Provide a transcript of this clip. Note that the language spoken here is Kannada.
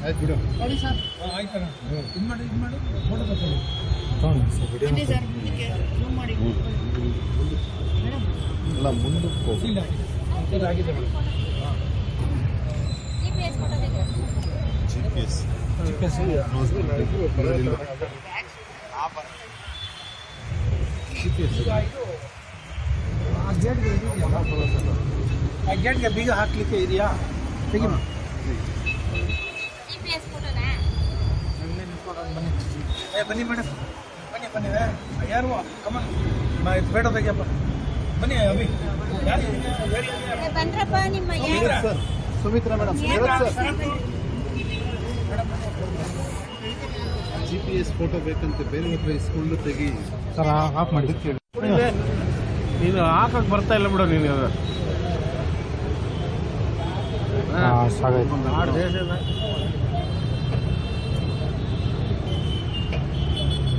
ಆಯ್ತು ಬಿಡು. ಆಯ್ತಲ್ಲ ಇದು ಮಾಡಿ ಫೋಟೋ ತಗೊಳ್ಳಿ. ಎಲ್ಲ ಮುಂದಕ್ಕೆ ಹೋಗಿ. ಆಗಿದೆ GPS ಆ ಗೇಟ್ಗೆ ಬೀಗ ಹಾಕ್ಲಿಕ್ಕೆ ಇದೆಯಾ? ತೆಗಿ ಬನ್ನಿ ಮೇಡಮ್, ಬನ್ನಿ ಯಾರು ಕಮನ್ ಬೇಡ ತೆಗಿಯಪ್ಪ, ಬನ್ನಿ ಅಭಿ ಬಂದ್ರಪ್ಪ ನಿಮ್ಮ sir, Sumitra madam, sir GPS photo ಬೇಕಂತೆ, ಬೇರೆ ಹತ್ರ ಇಸ್ಕೊಂಡು ತೆಗಿ ಸರ್. ಆಫ್ ಮಾಡಿ ನೀನು ಹಾಕಕ್ಕೆ ಬರ್ತಾ ಇಲ್ಲ ಬಿಡು ನೀನು. ಸಾಕಾಯ್ತು. ದೇಶದ